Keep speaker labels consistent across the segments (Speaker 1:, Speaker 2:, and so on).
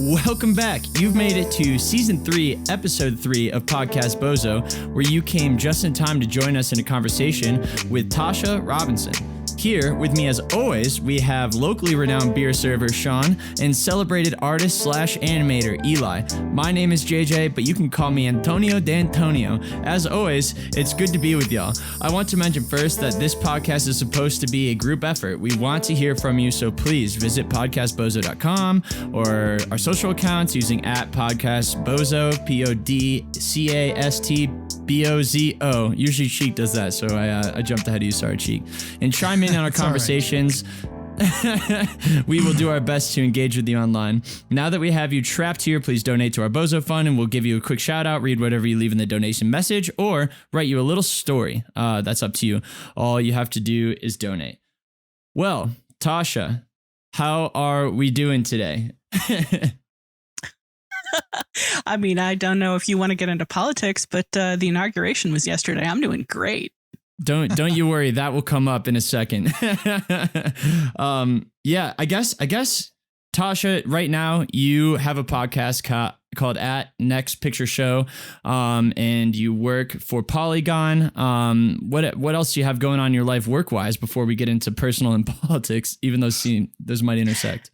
Speaker 1: Welcome back. You've made it to Season 3, Episode 3 of PodcastBozo, where you came just in time to join us in a conversation with Tasha Robinson. Here with me, as always, we have locally renowned beer server Sean and celebrated artist / animator Eli. My name is JJ, but you can call me Antonio D'Antonio. As always, it's good to be with y'all. I want to mention first that this podcast is supposed to be a group effort. We want to hear from you, so please visit podcastbozo.com or our social accounts using @PodcastBozo, PodcastBozo. Usually Cheek does that, so I jumped ahead of you. Sorry, Cheek. And chime in on our conversations. Right. We will do our best to engage with you online. Now that we have you trapped here, please donate to our Bozo Fund, and we'll give you a quick shout out, read whatever you leave in the donation message, or write you a little story. That's up to you. All you have to do is donate. Well, Tasha, how are we doing today?
Speaker 2: I mean, I don't know if you want to get into politics, but the inauguration was yesterday. I'm doing great.
Speaker 1: Don't you worry. That will come up in a second. Yeah, I guess, Tasha, right now you have a podcast called Next Picture Show, and you work for Polygon. What else do you have going on in your life work-wise before we get into personal and politics, even though those might intersect?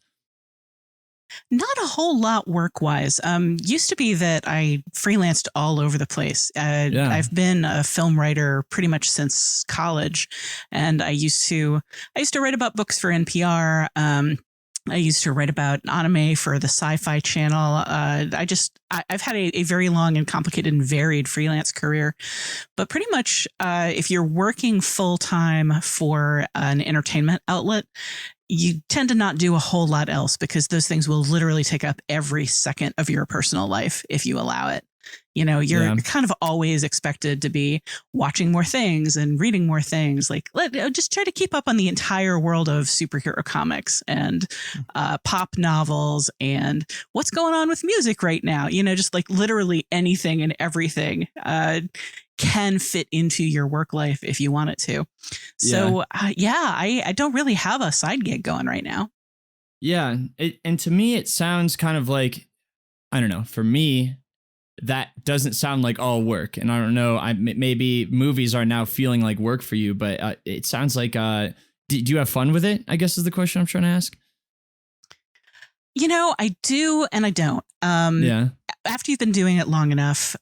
Speaker 2: Not a whole lot work-wise. Used to be that I freelanced all over the place. I've been a film writer pretty much since college, and I used to write about books for NPR. I used to write about anime for the Sci-Fi Channel. I've had a very long and complicated and varied freelance career, but pretty much if you're working full-time for an entertainment outlet, you tend to not do a whole lot else because those things will literally take up every second of your personal life if you allow it. You know, you're kind of always expected to be watching more things and reading more things. Like, just try to keep up on the entire world of superhero comics and pop novels and what's going on with music right now. You know, just like literally anything and everything can fit into your work life if you want it to. So, I don't really have a side gig going right now.
Speaker 1: Yeah. And to me, it sounds kind of like, I don't know, for me, that doesn't sound like all work. And I don't know, maybe movies are now feeling like work for you, but it sounds like, do you have fun with it? I guess is the question I'm trying to ask.
Speaker 2: You know, I do and I don't. After you've been doing it long enough,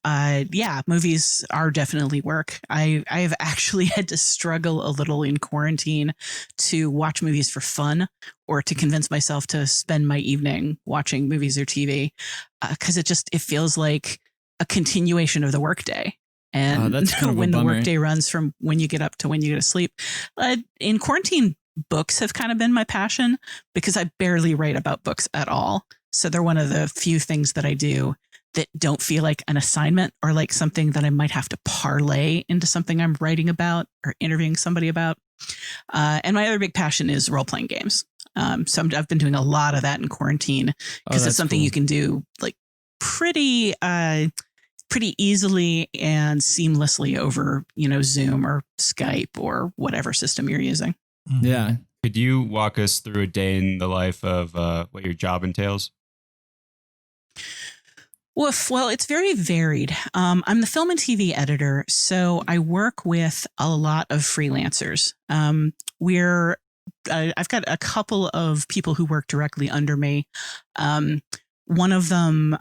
Speaker 2: movies are definitely work. I've actually had to struggle a little in quarantine to watch movies for fun or to convince myself to spend my evening watching movies or TV because it feels like a continuation of the workday. And
Speaker 1: that's kind of
Speaker 2: when
Speaker 1: the
Speaker 2: workday runs from when you get up to when you go to sleep. In quarantine, books have kind of been my passion because I barely write about books at all. So they're one of the few things that I do that don't feel like an assignment or like something that I might have to parlay into something I'm writing about or interviewing somebody about. And my other big passion is role-playing games. So I've been doing a lot of that in quarantine because it's something you can do like pretty easily and seamlessly over, Zoom or Skype or whatever system you're using.
Speaker 1: Yeah.
Speaker 3: Could you walk us through a day in the life of what your job entails?
Speaker 2: Well, it's very varied. I'm the film and TV editor, so I work with a lot of freelancers. I've got a couple of people who work directly under me. One of them,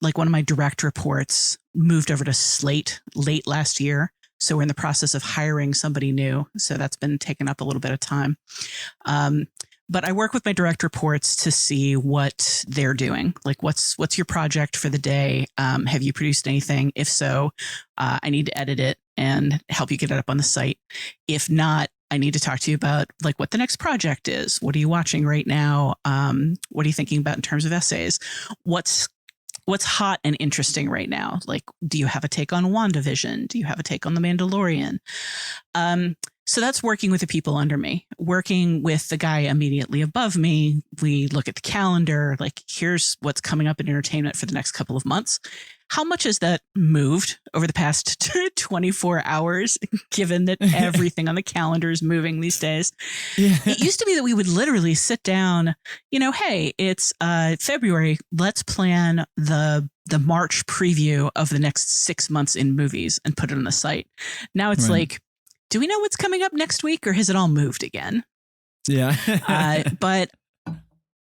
Speaker 2: like one of my direct reports, moved over to Slate late last year. So we're in the process of hiring somebody new. So that's been taking up a little bit of time. But I work with my direct reports to see what they're doing. Like, what's your project for the day? Have you produced anything? If so, I need to edit it and help you get it up on the site. If not, I need to talk to you about like what the next project is. What are you watching right now? What are you thinking about in terms of essays? What's hot and interesting right now? Like, do you have a take on WandaVision? Do you have a take on The Mandalorian? So that's working with the people under me. Working with the guy immediately above me, we look at the calendar, like here's what's coming up in entertainment for the next couple of months. how much has that moved over the past 24 hours, given that everything on the calendar is moving these days? Yeah. It used to be that we would literally sit down, hey, it's February. Let's plan the March preview of the next 6 months in movies and put it on the site. Now it's like, do we know what's coming up next week, or has it all moved again?
Speaker 1: Yeah.
Speaker 2: But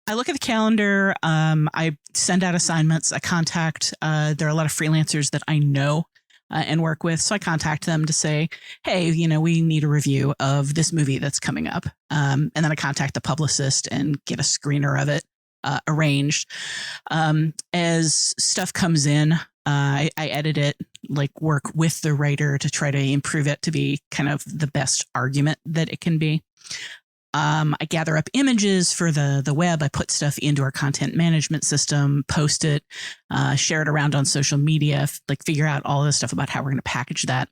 Speaker 2: I look at the calendar. I send out assignments. I contact, there are a lot of freelancers that I know and work with. So I contact them to say, hey, we need a review of this movie that's coming up. And then I contact the publicist and get a screener of it arranged. As stuff comes in, I edit it, work with the writer to try to improve it to be kind of the best argument that it can be. I gather up images for the web. I put stuff into our content management system, post it, share it around on social media, figure out all this stuff about how we're going to package that.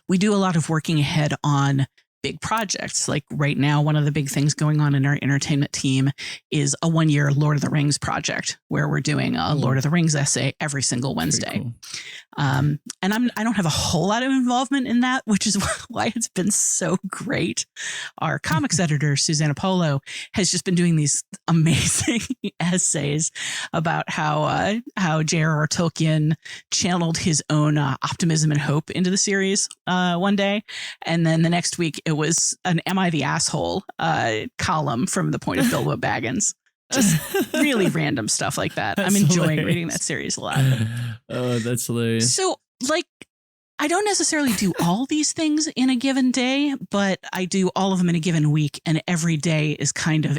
Speaker 2: We do a lot of working ahead on big projects. Like right now, one of the big things going on in our entertainment team is a 1-year Lord of the Rings project where we're doing a Lord of the Rings essay every single Wednesday. Cool. And I don't have a whole lot of involvement in that, which is why it's been so great. Our comics editor, Susanna Polo, has just been doing these amazing essays about how J.R.R. Tolkien channeled his own optimism and hope into the series one day. And then the next week, it was an Am I the Asshole column from the point of Bilbo Baggins. Just really random stuff like that. I'm enjoying reading that series a lot.
Speaker 1: Oh, that's hilarious.
Speaker 2: So, I don't necessarily do all these things in a given day, but I do all of them in a given week. And every day is kind of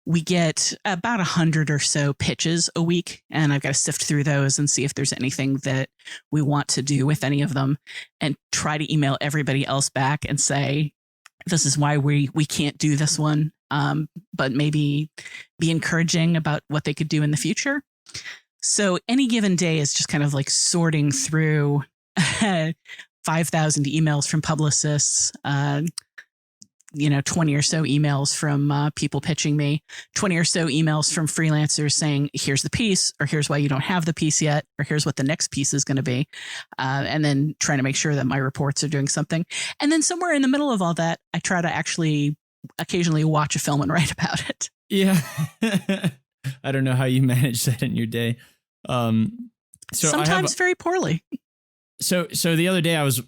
Speaker 2: we get about 100 or so pitches a week. And I've got to sift through those and see if there's anything that we want to do with any of them and try to email everybody else back and say, this is why we can't do this one. But maybe be encouraging about what they could do in the future. So any given day is just kind of sorting through 5,000 emails from publicists, 20 or so emails from people pitching me, 20 or so emails from freelancers saying, here's the piece, or here's why you don't have the piece yet, or here's what the next piece is going to be. And then trying to make sure that my reports are doing something. And then somewhere in the middle of all that, I try to actually occasionally watch a film and write about it.
Speaker 1: Yeah. I don't know how you manage that in your day. So
Speaker 2: sometimes very poorly.
Speaker 1: So the other day I was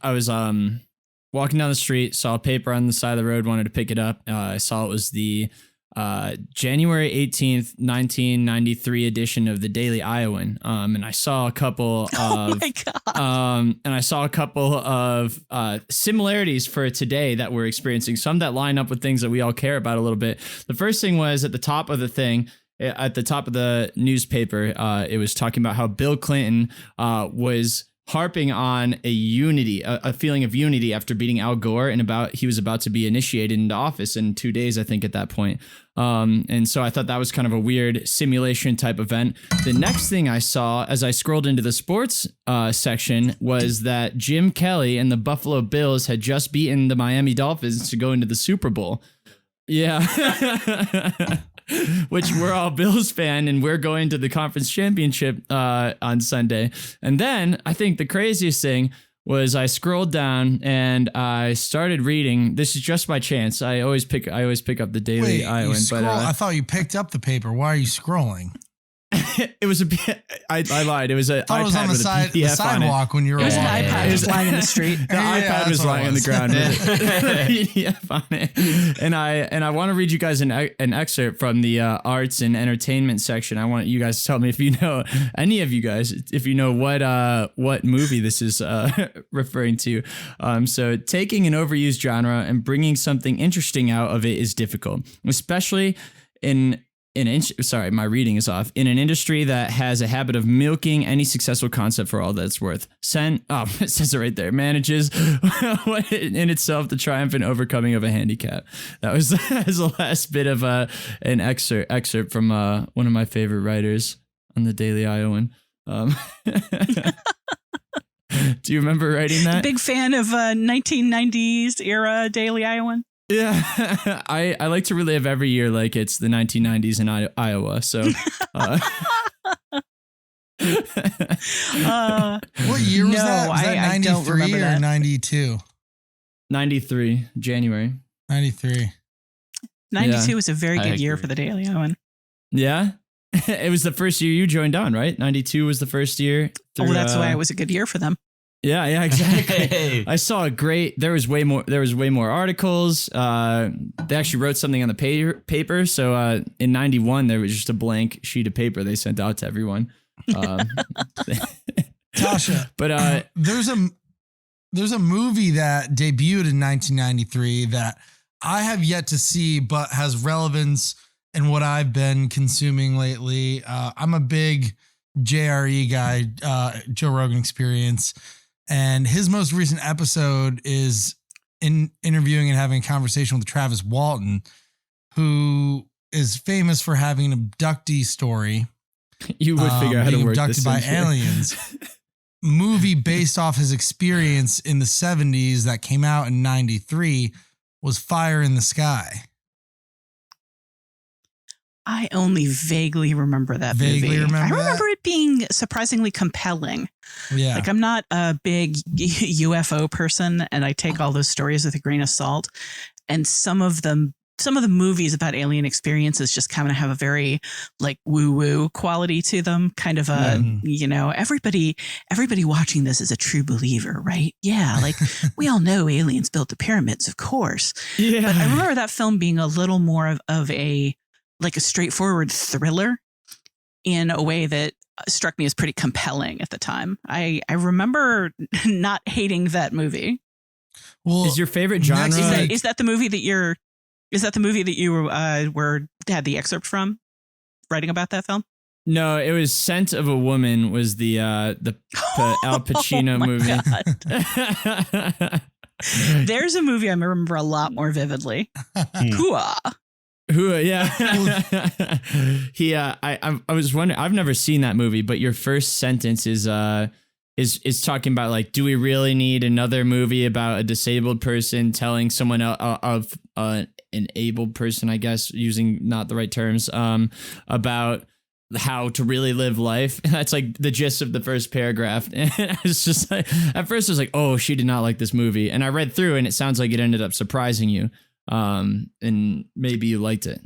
Speaker 1: walking down the street, saw a paper on the side of the road, wanted to pick it up. I saw it was the January 18th, 1993 edition of the Daily Iowan. And I saw a couple of similarities for today that we're experiencing, some that line up with things that we all care about a little bit. The first thing was at the top of the newspaper, it was talking about how Bill Clinton was harping on a feeling of unity after beating Al Gore, and he was about to be initiated into office in 2 days, I think, at that point. And so I thought that was kind of a weird simulation type event. The next thing I saw as I scrolled into the sports section was that Jim Kelly and the Buffalo Bills had just beaten the Miami Dolphins to go into the Super Bowl. Yeah. Which we're all Bills fan, and we're going to the conference championship on Sunday. And then I think the craziest thing was I scrolled down and I started reading. This is just by chance. I always pick up the Daily Iowan. But
Speaker 4: I thought you picked up the paper. Why are you scrolling?
Speaker 1: It was a bit. I lied. It was an iPad
Speaker 4: was on the
Speaker 1: with
Speaker 4: side,
Speaker 1: a PDF
Speaker 4: the sidewalk when you were.
Speaker 2: It was an iPad just lying in the street.
Speaker 1: The iPad was lying on the ground with a PDF on it. And I want to read you guys an excerpt from the arts and entertainment section. I want you guys to tell me if you know, any of you guys, if you know what movie this is referring to. So taking an overused genre and bringing something interesting out of it is difficult, especially my reading is off. In an industry that has a habit of milking any successful concept for all that it's worth. It says it right there. Manages in itself the triumph and overcoming of a handicap. That was the last bit of an excerpt from one of my favorite writers on the Daily Iowan. Do you remember writing that?
Speaker 2: Big fan of 1990s era Daily Iowan.
Speaker 1: Yeah, I like to relive every year like it's the 1990s in Iowa. So
Speaker 4: What year was that? Was that
Speaker 2: I don't
Speaker 4: 93
Speaker 2: remember
Speaker 4: or
Speaker 2: that.
Speaker 4: 92?
Speaker 1: 93, January.
Speaker 4: 93.
Speaker 2: 92 was a very
Speaker 3: I
Speaker 2: good year
Speaker 3: agree.
Speaker 2: for the Daily Owen.
Speaker 1: Yeah. It was the first year you joined on, right? 92 was the first year.
Speaker 2: Oh, that's why it was a good year for them.
Speaker 1: Yeah, exactly.
Speaker 3: Hey.
Speaker 1: I saw there was way more articles. They actually wrote something on the paper. So in 91, there was just a blank sheet of paper they sent out to everyone.
Speaker 4: Tasha,
Speaker 1: But
Speaker 4: there's a movie that debuted in 1993 that I have yet to see, but has relevance in what I've been consuming lately. I'm a big JRE guy, Joe Rogan Experience. And his most recent episode is in interviewing and having a conversation with Travis Walton, who is famous for having an abductee story.
Speaker 1: you would figure out how to
Speaker 4: being
Speaker 1: work
Speaker 4: abducted
Speaker 1: this
Speaker 4: by
Speaker 1: in here.
Speaker 4: aliens. Movie based off his experience in the 70s that came out in 93 was Fire in the Sky.
Speaker 2: I only vaguely remember that
Speaker 4: Vaguely
Speaker 2: movie.
Speaker 4: remember
Speaker 2: I
Speaker 4: that?
Speaker 2: remember it being surprisingly compelling.
Speaker 4: Yeah.
Speaker 2: Like, I'm not a big UFO person, and I take all those stories with a grain of salt. And some of the movies about alien experiences just kind of have a very like woo-woo quality to them. Kind of a, everybody watching this is a true believer, right? Yeah, like we all know aliens built the pyramids, of course.
Speaker 1: Yeah.
Speaker 2: But I remember that film being a little more of a straightforward thriller in a way that struck me as pretty compelling at the time. I remember not hating that movie.
Speaker 4: Well,
Speaker 1: Is your favorite genre?
Speaker 4: next
Speaker 2: Is that the movie that you had the excerpt from writing about that film?
Speaker 1: No, it was Scent of a Woman was the Al Pacino
Speaker 2: Oh my
Speaker 1: movie.
Speaker 2: God. There's a movie I remember a lot more vividly. Hooah.
Speaker 1: Who? Yeah. I was wondering. I've never seen that movie, but your first sentence is talking about like, do we really need another movie about a disabled person telling someone of an abled person, I guess, using not the right terms, about how to really live life. And that's like the gist of the first paragraph. And it's just like, at first I was like, oh, she did not like this movie. And I read through and it sounds like it ended up surprising you. And maybe you liked it.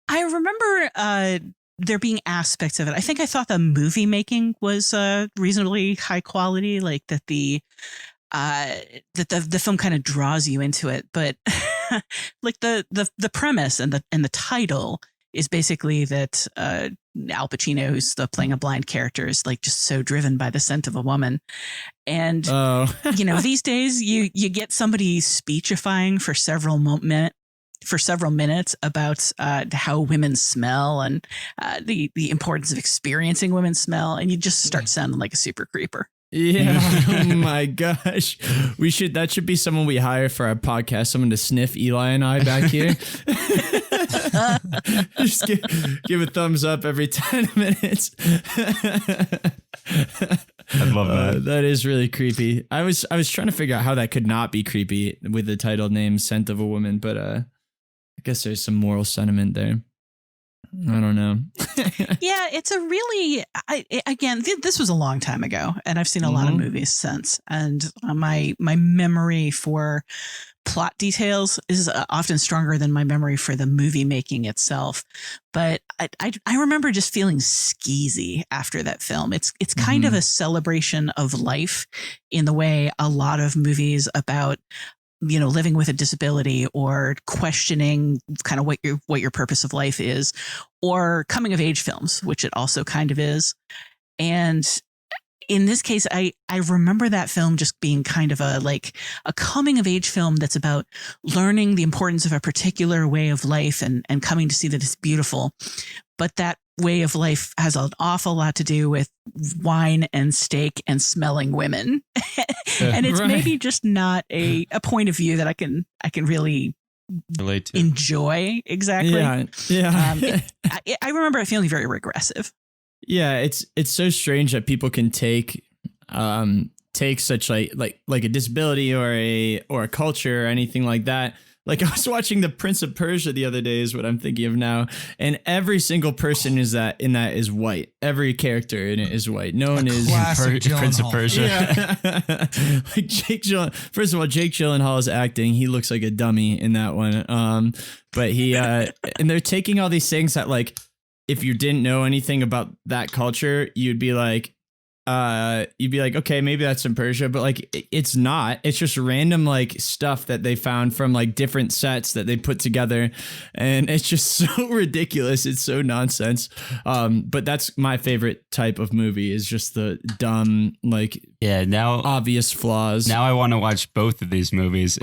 Speaker 2: I remember there being aspects of it. I think I thought the movie making was reasonably high quality, like that the film kind of draws you into it. But like the premise and the title is basically that Al Pacino, who's playing a blind character, is like just so driven by the scent of a woman. And these days you get somebody speechifying for several minutes about how women smell and the importance of experiencing women's smell, and you just start sounding like a super creeper.
Speaker 1: Yeah. Oh my gosh. That should be someone we hire for our podcast. Someone to sniff Eli and I back here. Just give a thumbs up every 10 minutes.
Speaker 3: I love that.
Speaker 1: That is really creepy. I was trying to figure out how that could not be creepy with the title name Scent of a Woman, but I guess there's some moral sentiment there. I don't know.
Speaker 2: Yeah, it's a really, this was a long time ago, and I've seen a lot of movies since. And my memory for plot details is often stronger than my memory for the movie making itself. But I remember just feeling skeezy after that film. It's kind of a celebration of life in the way a lot of movies about living with a disability or questioning kind of what your purpose of life is, or coming of age films, which it also kind of is. And in this case, I remember that film just being kind of a coming of age film that's about learning the importance of a particular way of life and coming to see that it's beautiful. But that way of life has an awful lot to do with wine and steak and smelling women. And it's maybe just not a point of view that I can really
Speaker 3: relate to.
Speaker 2: enjoy. Exactly.
Speaker 1: Yeah.
Speaker 2: I remember it feeling very regressive.
Speaker 1: Yeah, it's so strange that people can take such like a disability or a culture or anything like that, Like I was watching The Prince of Persia the other day is what I'm thinking of now. And every single person in that is white. Every character in it is white. No one is
Speaker 3: Prince of Persia.
Speaker 1: Yeah. Like Jake Gyllenhaal. First of all, Jake Gyllenhaal is acting. He looks like a dummy in that one. But he and they're taking all these things that like if you didn't know anything about that culture, you'd be like, okay, maybe that's in Persia, but like it's not. It's just random like stuff that they found from like different sets that they put together, and it's just so ridiculous. It's so nonsense. But that's my favorite type of movie is just the dumb like
Speaker 3: now
Speaker 1: obvious flaws.
Speaker 3: Now I want to watch both of these movies.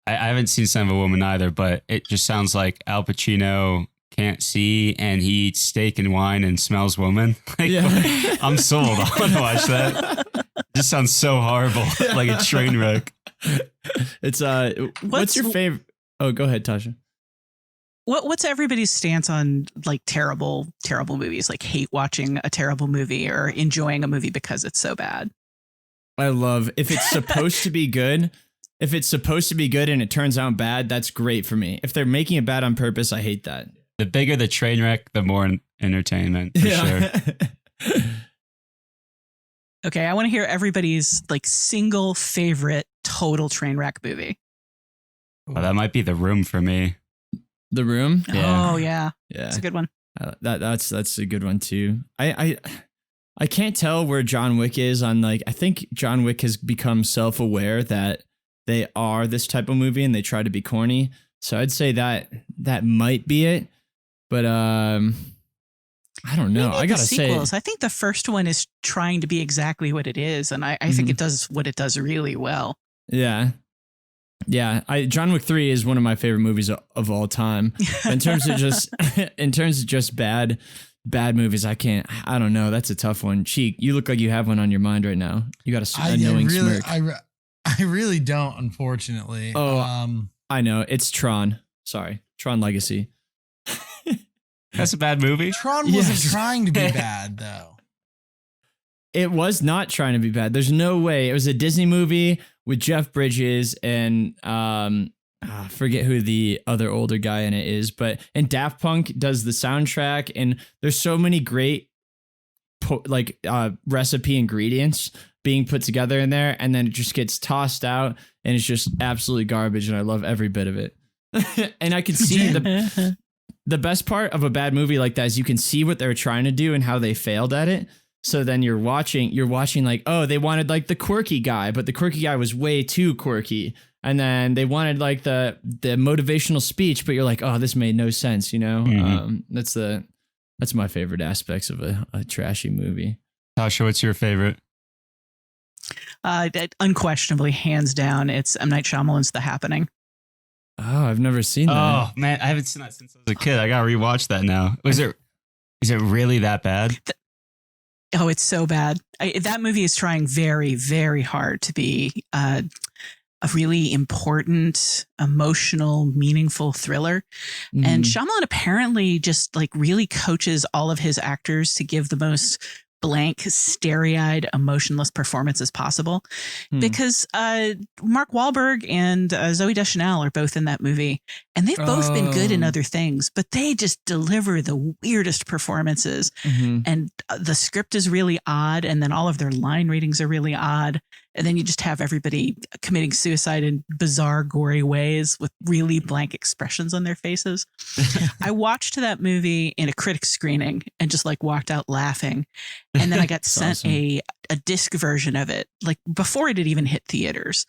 Speaker 3: I haven't seen Son of a Woman either, but it just sounds like Al Pacino can't see and he eats steak and wine and smells woman. Like, I'm sold. I want to watch that. It just sounds so horrible, like a train wreck.
Speaker 1: It's what's your favorite? Oh, go ahead, Tasha.
Speaker 2: What's everybody's stance on like terrible movies? Like hate watching a terrible movie or enjoying a movie because it's so bad?
Speaker 1: I love if it's supposed to be good. If it's supposed to be good and it turns out bad, that's great for me. If they're making it bad on purpose, I hate that.
Speaker 3: The bigger the train wreck, the more entertainment, for sure.
Speaker 2: Okay, I want to hear everybody's like single favorite total train wreck movie.
Speaker 3: Well, that might be The Room for me.
Speaker 1: The Room?
Speaker 2: Yeah. Oh yeah, that's a good one.
Speaker 1: That's a good one too. I can't tell where John Wick is on like. I think John Wick has become self-aware that they are this type of movie and they try to be corny. So I'd say that might be it. But I don't know. I gotta say,
Speaker 2: I think the first one is trying to be exactly what it is, and I think it does what it does really well.
Speaker 1: Yeah. John Wick 3 is one of my favorite movies of all time. In terms of just bad movies, I don't know. That's a tough one. Cheek, you look like you have one on your mind right now. You got a knowing smirk.
Speaker 4: I really don't, unfortunately.
Speaker 1: Oh, I know. It's Tron. Sorry, Tron Legacy.
Speaker 3: That's a bad movie.
Speaker 4: Tron wasn't trying to be bad, though.
Speaker 1: It was not trying to be bad. There's no way. It was a Disney movie with Jeff Bridges and I forget who the other older guy in it is, and Daft Punk does the soundtrack, and there's so many great recipe ingredients being put together in there, and then it just gets tossed out, and it's just absolutely garbage, and I love every bit of it. And I can see the best part of a bad movie like that is you can see what they were trying to do and how they failed at it. So then you're watching like, oh, they wanted like the quirky guy, but the quirky guy was way too quirky. And then they wanted like the motivational speech, but you're like, oh, this made no sense, you know? Mm-hmm. That's my favorite aspects of a trashy movie.
Speaker 3: Tasha, what's your favorite?
Speaker 2: Unquestionably, hands down, it's M. Night Shyamalan's The Happening.
Speaker 1: Oh, I've never seen that.
Speaker 3: Oh man, I haven't seen that since I was a kid. I gotta rewatch that now. Is it really that bad?
Speaker 2: Oh, it's so bad. That movie is trying very, very hard to be a really important, emotional, meaningful thriller. Mm. And Shyamalan apparently just like really coaches all of his actors to give the most blank, starry-eyed, emotionless performance as possible. Because Mark Wahlberg and Zooey Deschanel are both in that movie, and they've both been good in other things, but they just deliver the weirdest performances. Mm-hmm. And the script is really odd, and then all of their line readings are really odd. And then you just have everybody committing suicide in bizarre, gory ways with really blank expressions on their faces. I watched that movie in a critic screening and just like walked out laughing. And then I got sent a disc version of it, like before it had even hit theaters.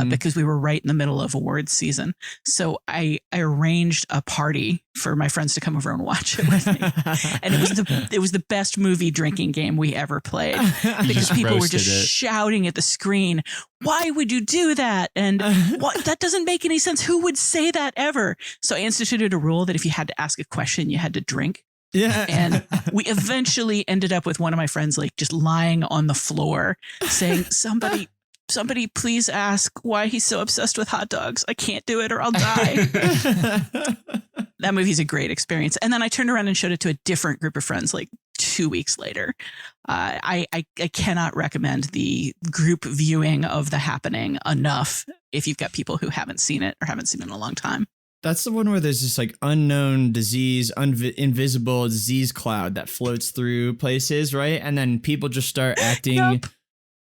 Speaker 2: Because we were right in the middle of awards season. So I arranged a party for my friends to come over and watch it with me. And it was the best movie drinking game we ever played, because people were just shouting at the screen, "Why would you do that? And what, that doesn't make any sense. Who would say that ever?" So I instituted a rule that if you had to ask a question, you had to drink. Yeah. And we eventually ended up with one of my friends like just lying on the floor saying, Somebody please ask why he's so obsessed with hot dogs. I can't do it or I'll die. That movie's a great experience. And then I turned around and showed it to a different group of friends like 2 weeks later. I cannot recommend the group viewing of The Happening enough if you've got people who haven't seen it or haven't seen it in a long time.
Speaker 1: That's the one where there's this like unknown disease, invisible disease cloud that floats through places, right? And then people just start acting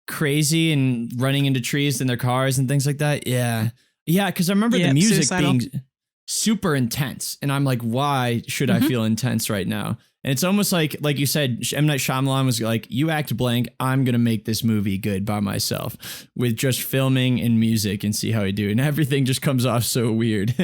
Speaker 1: crazy and running into trees in their cars and things like that. Yeah. Yeah, because I remember the music
Speaker 2: suicidal.
Speaker 1: being super intense. And I'm like, why should I feel intense right now? And it's almost like you said, M. Night Shyamalan was like, you act blank, I'm going to make this movie good by myself with just filming and music and see how I do. And everything just comes off so weird.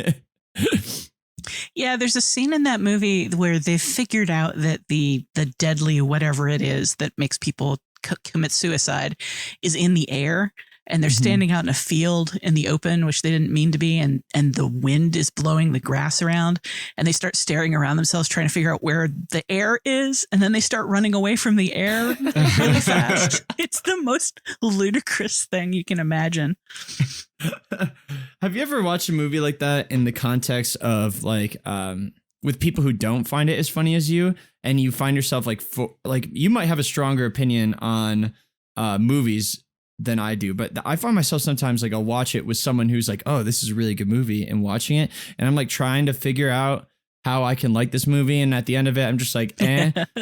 Speaker 2: Yeah, there's a scene in that movie where they've figured out that the deadly whatever it is that makes people commit suicide is in the air. And they're standing out in a field in the open, which they didn't mean to be. And the wind is blowing the grass around. And they start staring around themselves, trying to figure out where the air is. And then they start running away from the air really fast. It's the most ludicrous thing you can imagine.
Speaker 1: Have you ever watched a movie like that in the context of like with people who don't find it as funny as you, and you find yourself like you might have a stronger opinion on movies than I do, but I find myself sometimes like I'll watch it with someone who's like, oh, this is a really good movie, and watching it, and I'm like trying to figure out how I can like this movie, and at the end of it I'm just like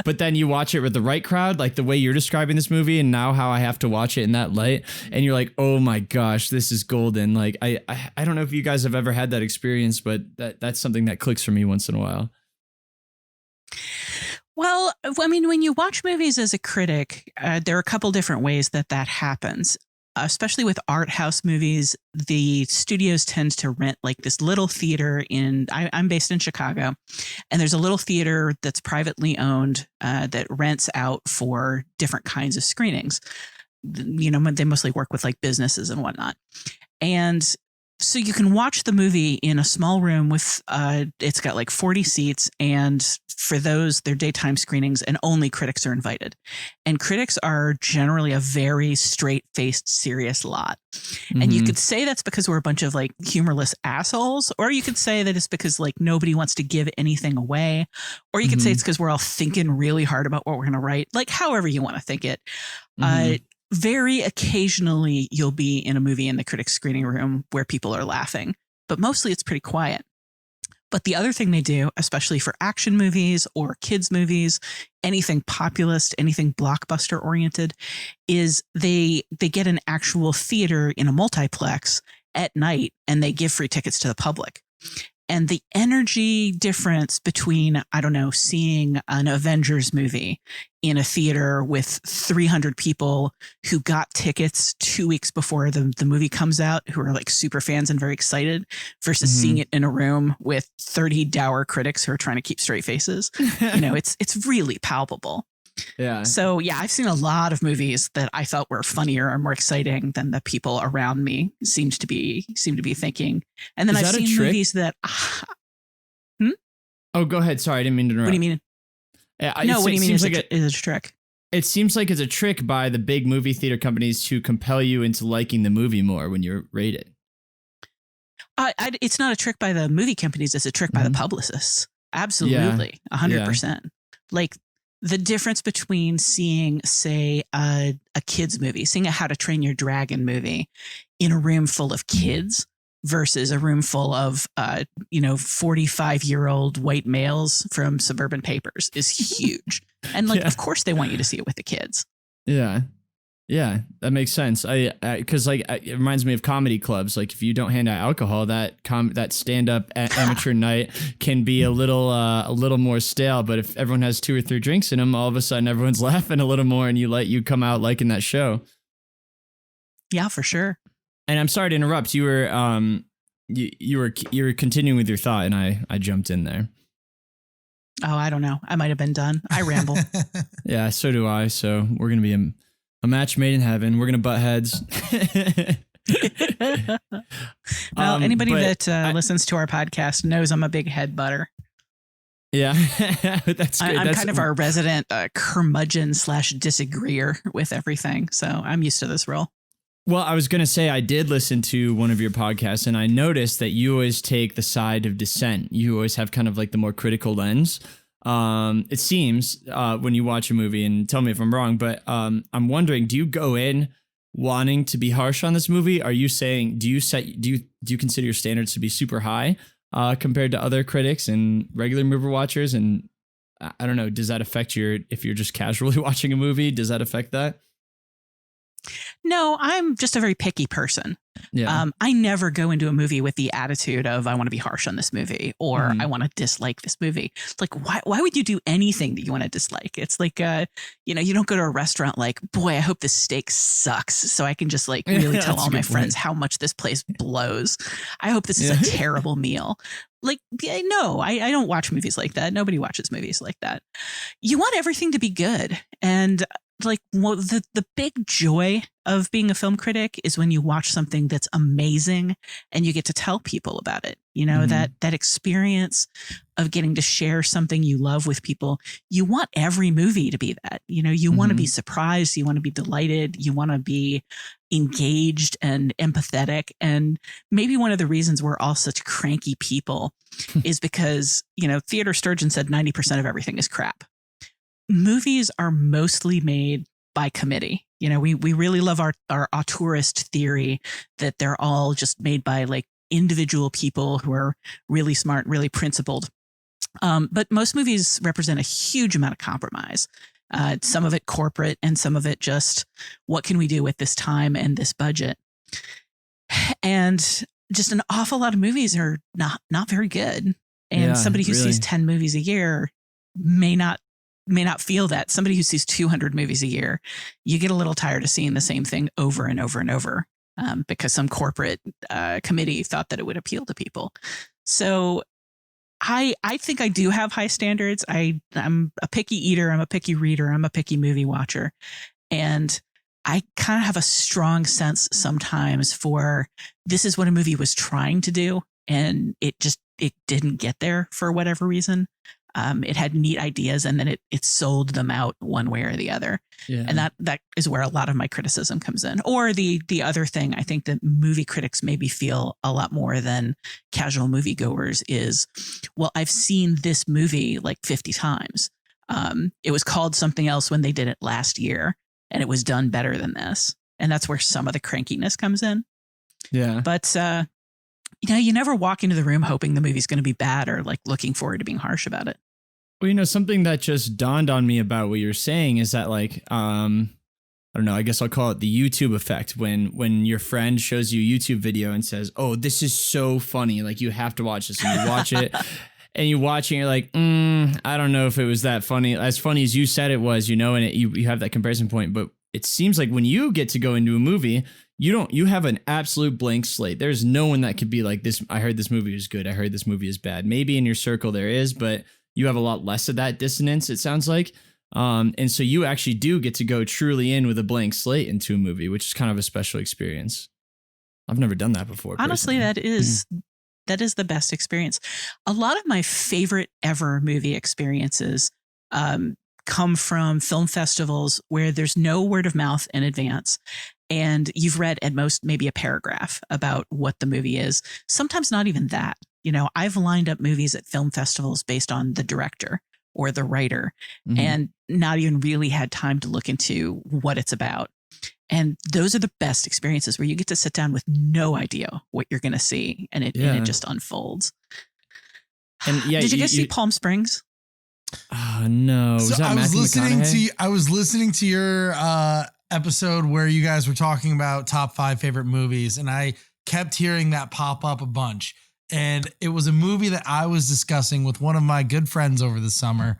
Speaker 1: but then you watch it with the right crowd, like the way you're describing this movie, and now how I have to watch it in that light, and you're like, oh my gosh, this is golden. Like I don't know if you guys have ever had that experience, but that's something that clicks for me once in a while.
Speaker 2: Well, I mean, when you watch movies as a critic, there are a couple different ways that happens. Especially with art house movies, the studios tend to rent like this little theater I'm based in Chicago, and there's a little theater that's privately owned that rents out for different kinds of screenings. You know, they mostly work with like businesses and whatnot. And so you can watch the movie in a small room with, it's got like 40 seats, and for those, they're daytime screenings, and only critics are invited. And critics are generally a very straight-faced, serious lot. And you could say that's because we're a bunch of like humorless assholes, or you could say that it's because like nobody wants to give anything away, or you could say it's because we're all thinking really hard about what we're going to write, like however you want to think it. Very occasionally you'll be in a movie in the critics screening room where people are laughing, but mostly it's pretty quiet. But the other thing they do, especially for action movies or kids movies, anything populist, anything blockbuster oriented, is they get an actual theater in a multiplex at night, and they give free tickets to the public. And the energy difference between, I don't know, seeing an Avengers movie in a theater with 300 people who got tickets 2 weeks before the movie comes out, who are like super fans and very excited, versus seeing it in a room with 30 dour critics who are trying to keep straight faces. You know, it's really palpable.
Speaker 1: Yeah.
Speaker 2: So yeah, I've seen a lot of movies that I thought were funnier or more exciting than the people around me seemed to be thinking. And then I've seen movies that.
Speaker 1: Oh, go ahead. Sorry, I didn't mean to interrupt.
Speaker 2: What do you mean? What do you mean? Is it a trick?
Speaker 1: It seems like it's a trick by the big movie theater companies to compel you into liking the movie more when you're rated.
Speaker 2: It's not a trick by the movie companies. It's a trick by the publicists. Absolutely. 100%. Like, the difference between seeing, say, a kid's movie, seeing a How to Train Your Dragon movie in a room full of kids versus a room full of, 45-year-old white males from suburban papers is huge. And of course they want you to see it with the kids.
Speaker 1: Yeah. Yeah, that makes sense. Because it reminds me of comedy clubs. Like if you don't hand out alcohol, that stand-up amateur night can be a little more stale. But if everyone has 2 or 3 drinks in them, all of a sudden everyone's laughing a little more, and you come out liking that show.
Speaker 2: Yeah, for sure.
Speaker 1: And I'm sorry to interrupt. You were you were continuing with your thought, and I jumped in there.
Speaker 2: Oh, I don't know. I might have been done. I ramble.
Speaker 1: Yeah, so do I. So we're gonna be a match made in heaven. We're going to butt heads.
Speaker 2: Well, anybody that listens to our podcast knows I'm a big head butter.
Speaker 1: Yeah, that's good.
Speaker 2: I'm kind of our resident curmudgeon / disagreeer with everything. So I'm used to this role.
Speaker 1: Well, I was going to say I did listen to one of your podcasts, and I noticed that you always take the side of dissent. You always have kind of like the more critical lens. It seems when you watch a movie, and tell me if I'm wrong, but I'm wondering, do you go in wanting to be harsh on this movie? Are you saying, do you consider your standards to be super high compared to other critics and regular movie watchers? And I don't know, does that affect if you're just casually watching a movie, does that affect that?
Speaker 2: No, I'm just a very picky person.
Speaker 1: Yeah.
Speaker 2: I never go into a movie with the attitude of I want to be harsh on this movie or I want to dislike this movie. It's like, why would you do anything that you want to dislike? It's like, you don't go to a restaurant like, boy, I hope this steak sucks. So I can just like really tell all my friends how much this place blows. I hope this is a terrible meal. Like, no, I don't watch movies like that. Nobody watches movies like that. You want everything to be good. And like the big joy of being a film critic is when you watch something that's amazing and you get to tell people about it. That experience of getting to share something you love with people. You want every movie to be that. You want to be surprised. You want to be delighted. You want to be engaged and empathetic. And maybe one of the reasons we're all such cranky people is because, Theodore Sturgeon said 90% of everything is crap. Movies are mostly made by committee. We really love our auteurist theory that they're all just made by like individual people who are really smart, really principled. But most movies represent a huge amount of compromise. Some of it corporate and some of it just what can we do with this time and this budget? And just an awful lot of movies are not very good. And somebody who sees 10 movies a year may not feel that. Somebody who sees 200 movies a year, you get a little tired of seeing the same thing over and over and over because some corporate committee thought that it would appeal to people. So I think I do have high standards. I'm a picky eater. I'm a picky reader. I'm a picky movie watcher. And I kind of have a strong sense sometimes for this is what a movie was trying to do. And it didn't get there for whatever reason. It had neat ideas and then it sold them out one way or the other. Yeah. And that is where a lot of my criticism comes in. Or the other thing I think that movie critics maybe feel a lot more than casual moviegoers is, well, I've seen this movie like 50 times. It was called something else when they did it last year and it was done better than this. And that's where some of the crankiness comes in. Yeah. But, you never walk into the room hoping the movie's going to be bad or like looking forward to being harsh about it.
Speaker 1: Well, something that just dawned on me about what you're saying is that like, I don't know, I guess I'll call it the YouTube effect. When your friend shows you a YouTube video and says, oh, this is so funny. Like you have to watch this, and you watch it and you watch it and you're like, I don't know if it was that funny, as funny as you said it was, and you have that comparison point. But it seems like when you get to go into a movie, you have an absolute blank slate. There's no one that could be like this. I heard this movie is good. I heard this movie is bad. Maybe in your circle there is, but you have a lot less of that dissonance, it sounds like. And so you actually do get to go truly in with a blank slate into a movie, which is kind of a special experience. I've never done that before.
Speaker 2: Honestly, personally. That is the best experience. A lot of my favorite ever movie experiences come from film festivals where there's no word of mouth in advance. And you've read at most maybe a paragraph about what the movie is. Sometimes not even that. I've lined up movies at film festivals based on the director or the writer and not even really had time to look into what it's about. And those are the best experiences where you get to sit down with no idea what you're going to see. And it just unfolds. And did you guys see Palm Springs?
Speaker 1: Oh, no.
Speaker 4: So I was listening to your episode where you guys were talking about top 5 favorite movies, and I kept hearing that pop up a bunch. And it was a movie that I was discussing with one of my good friends over the summer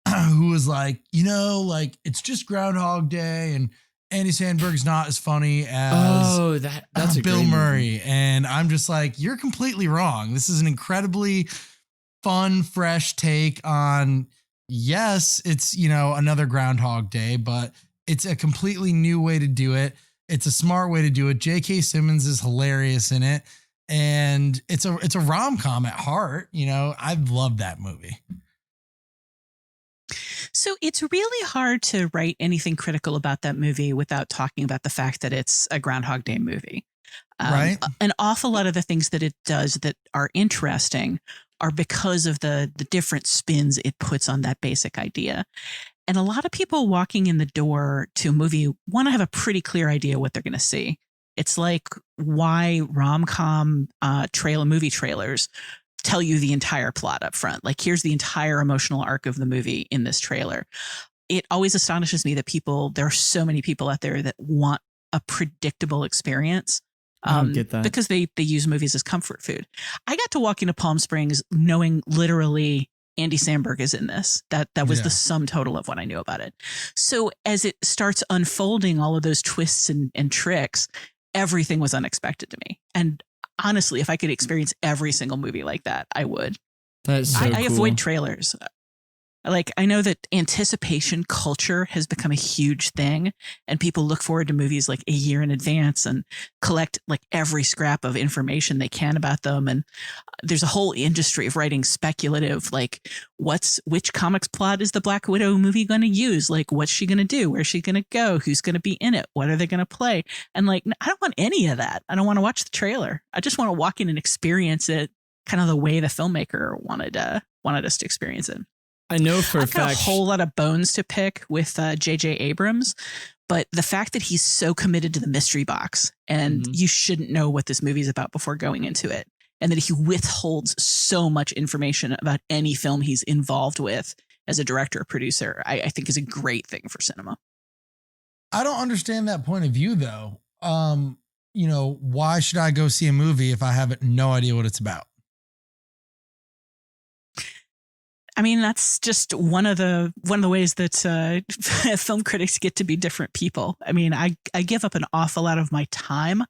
Speaker 4: who was like, it's just Groundhog Day and Andy Samberg's not as funny as
Speaker 1: that's
Speaker 4: Bill Murray. And I'm just like, you're completely wrong. This is an incredibly fun, fresh take on, yes, it's, another Groundhog Day, but it's a completely new way to do it. It's a smart way to do it. J.K. Simmons is hilarious in it. And it's a rom-com at heart. I love that movie.
Speaker 2: So it's really hard to write anything critical about that movie without talking about the fact that it's a Groundhog Day movie.
Speaker 4: Right.
Speaker 2: An awful lot of the things that it does that are interesting are because of the different spins it puts on that basic idea. And a lot of people walking in the door to a movie want to have a pretty clear idea what they're going to see. It's like why rom-com movie trailers tell you the entire plot up front. Like, here's the entire emotional arc of the movie in this trailer. It always astonishes me that there are so many people out there that want a predictable experience.
Speaker 1: I don't get that.
Speaker 2: Because they use movies as comfort food. I got to walk into Palm Springs knowing literally Andy Samberg is in this. That was the sum total of what I knew about it. So as it starts unfolding all of those twists and tricks, everything was unexpected to me. And honestly, if I could experience every single movie like that, I would.
Speaker 1: That's so
Speaker 2: I avoid trailers. Like, I know that anticipation culture has become a huge thing, and people look forward to movies like a year in advance and collect like every scrap of information they can about them. And there's a whole industry of writing speculative, like which comics plot is the Black Widow movie going to use? Like, what's she going to do? Where's she going to go? Who's going to be in it? What are they going to play? And like, I don't want any of that. I don't want to watch the trailer. I just want to walk in and experience it kind of the way the filmmaker wanted us to experience it.
Speaker 1: I know for a fact.
Speaker 2: Got a whole lot of bones to pick with J.J. Abrams, but the fact that he's so committed to the mystery box and you shouldn't know what this movie is about before going into it, and that he withholds so much information about any film he's involved with as a director or producer, I think is a great thing for cinema.
Speaker 4: I don't understand that point of view, though. Why should I go see a movie if I have no idea what it's about?
Speaker 2: I mean, that's just one of the ways that film critics get to be different people. I mean, I give up an awful lot of my time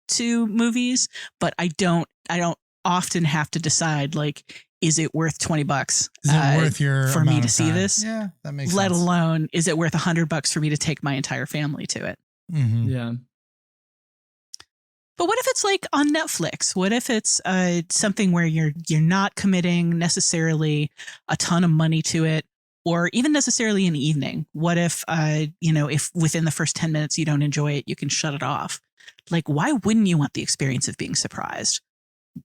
Speaker 2: to movies, but I don't often have to decide, like, is it worth $20? Is
Speaker 4: it worth your
Speaker 2: for me to
Speaker 4: time?
Speaker 2: See this?
Speaker 4: Yeah, that makes
Speaker 2: Let
Speaker 4: sense.
Speaker 2: alone, is it worth $100 for me to take my entire family to it?
Speaker 4: Mm-hmm.
Speaker 1: Yeah.
Speaker 2: But what if it's like on Netflix? What if it's something where you're not committing necessarily a ton of money to it, or even necessarily an evening? What if if within the first 10 minutes you don't enjoy it, you can shut it off? Like, why wouldn't you want the experience of being surprised?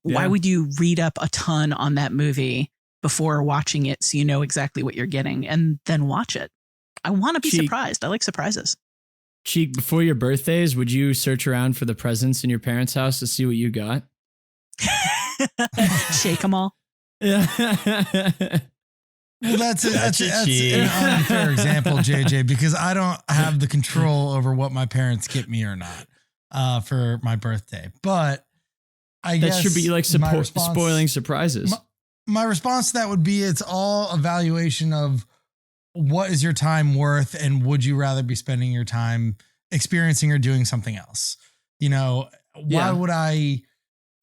Speaker 2: Yeah. Why would you read up a ton on that movie before watching it so you know exactly what you're getting and then watch it? I want to be surprised. I like surprises.
Speaker 1: Cheek, before your birthdays, would you search around for the presents in your parents' house to see what you got?
Speaker 2: Shake them all.
Speaker 1: Yeah.
Speaker 4: Well, that's an unfair example, JJ, because I don't have the control over what my parents get me or not for my birthday. But I guess
Speaker 1: that should be like spoiling surprises.
Speaker 4: My response to that would be it's all evaluation of what is your time worth, and would you rather be spending your time experiencing or doing something else? Why would I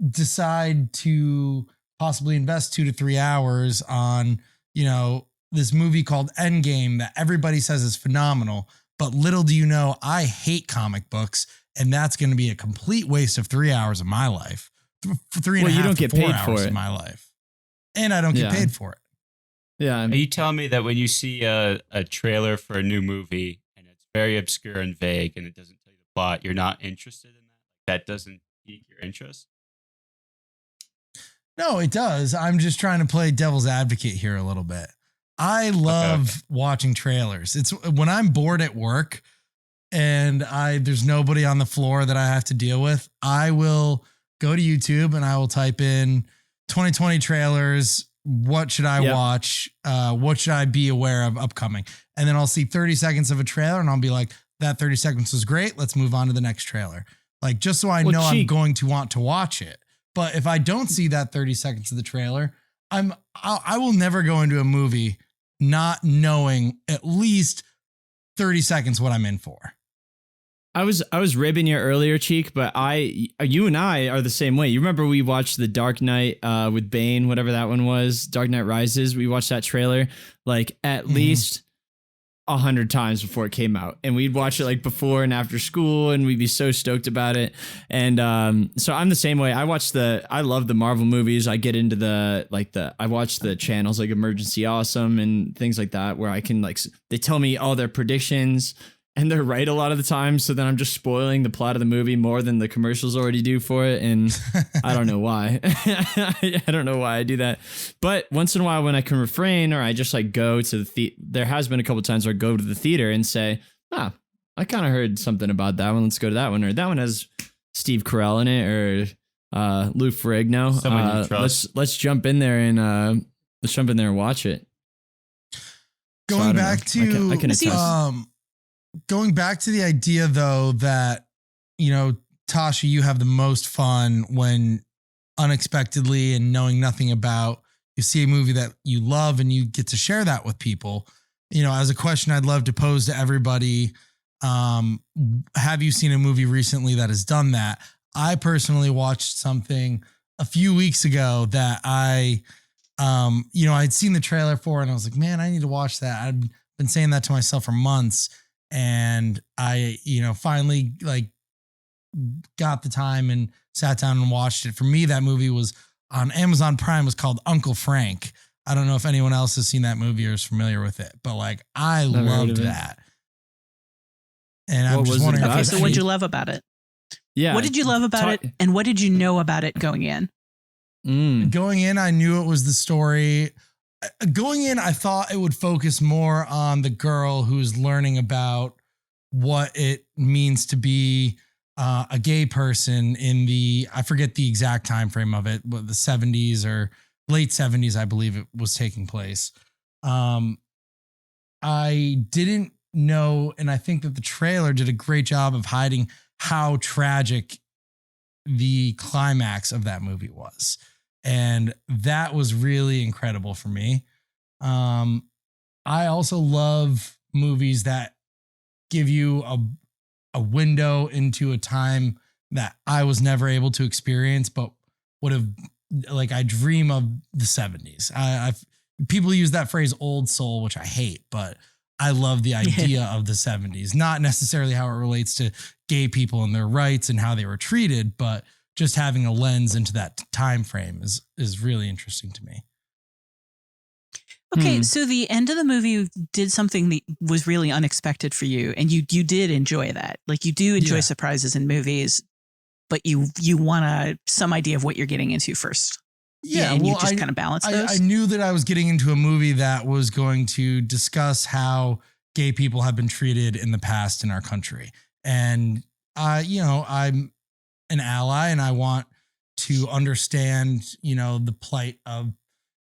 Speaker 4: decide to possibly invest 2 to 3 hours on, this movie called Endgame that everybody says is phenomenal, but little do you know, I hate comic books, and that's going to be a complete waste of 3 hours of my life. 3.5 to 4 hours of my life. And I don't get paid for it.
Speaker 3: Yeah. Are you telling me that when you see a trailer for a new movie and it's very obscure and vague and it doesn't tell you the plot, you're not interested in that? That doesn't pique your interest?
Speaker 4: No, it does. I'm just trying to play devil's advocate here a little bit. I love watching trailers. It's when I'm bored at work and there's nobody on the floor that I have to deal with, I will go to YouTube and I will type in 2020 trailers. What should I watch? What should I be aware of upcoming? And then I'll see 30 seconds of a trailer and I'll be like, that 30 seconds was great. Let's move on to the next trailer. Like, just so I know I'm going to want to watch it. But if I don't see that 30 seconds of the trailer, I will never go into a movie not knowing at least 30 seconds what I'm in for.
Speaker 1: I was ribbing you earlier, Cheek, but you and I are the same way. You remember we watched The Dark Knight with Bane, whatever that one was, Dark Knight Rises. We watched that trailer like at least 100 times before it came out, and we'd watch it like before and after school, and we'd be so stoked about it. And so I'm the same way. I love the Marvel movies. I get into I watch the channels like Emergency Awesome and things like that, where I can they tell me all their predictions. and they're right a lot of the time. So then I'm just spoiling the plot of the movie more than the commercials already do for it. And I don't know why. I don't know why I do that. But once in a while when I can refrain, or I just like go to the there has been a couple times where I go to the theater and say, I kind of heard something about that one. Let's go to that one. Or that one has Steve Carell in it, or Lou Ferrigno. Let's jump in there and watch it.
Speaker 4: Going back to the idea though that, you know, Tasha, you have the most fun when unexpectedly and knowing nothing about, you see a movie that you love and you get to share that with people. You know, as a question I'd love to pose to everybody, have you seen a movie recently that has done that? I personally watched something a few weeks ago that I'd seen the trailer for, and I was like, man, I need to watch that. I've been saying that to myself for months. And I, finally like got the time and sat down and watched it. For me, that movie was on Amazon Prime, was called Uncle Frank. I don't know if anyone else has seen that movie or is familiar with it, but like I loved that. And I'm just wondering.
Speaker 2: Okay, so what'd you love about it?
Speaker 1: Yeah.
Speaker 2: What did you love about it? And what did you know about it going in?
Speaker 4: Going in, I knew it was the story. Going in, I thought it would focus more on the girl who's learning about what it means to be a gay person in I forget the exact time frame of it, but the 70s or late 70s, I believe it was taking place. I didn't know, and I think that the trailer did a great job of hiding how tragic the climax of that movie was. And that was really incredible for me. I also love movies that give you a window into a time that I was never able to experience, but would have, like, I dream of the 70s. People use that phrase old soul, which I hate, but I love the idea of the 70s, not necessarily how it relates to gay people and their rights and how they were treated, but just having a lens into that time frame is really interesting to me.
Speaker 2: Okay, so the end of the movie did something that was really unexpected for you, and you did enjoy that. Like, you do enjoy surprises in movies, but you want some idea of what you're getting into first.
Speaker 4: Yeah,
Speaker 2: and you just kind of balance those.
Speaker 4: I knew that I was getting into a movie that was going to discuss how gay people have been treated in the past in our country. And I'm an ally and I want to understand, the plight of,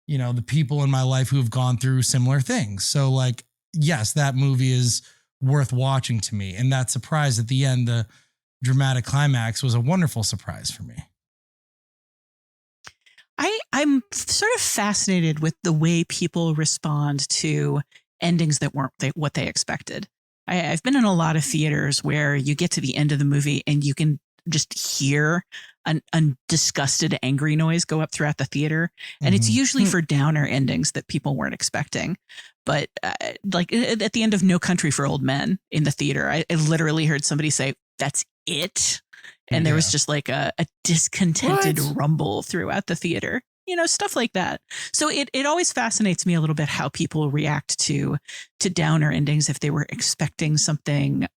Speaker 4: the people in my life who have gone through similar things. So like, yes, that movie is worth watching to me. And that surprise at the end, the dramatic climax, was a wonderful surprise for me.
Speaker 2: I'm sort of fascinated with the way people respond to endings that weren't what they expected. I've been in a lot of theaters where you get to the end of the movie and you can just hear a disgusted, angry noise go up throughout the theater. And it's usually for downer endings that people weren't expecting. But like at the end of No Country for Old Men in the theater, I literally heard somebody say, "That's it." And there was just like a discontented rumble throughout the theater, stuff like that. So it always fascinates me a little bit how people react to downer endings if they were expecting something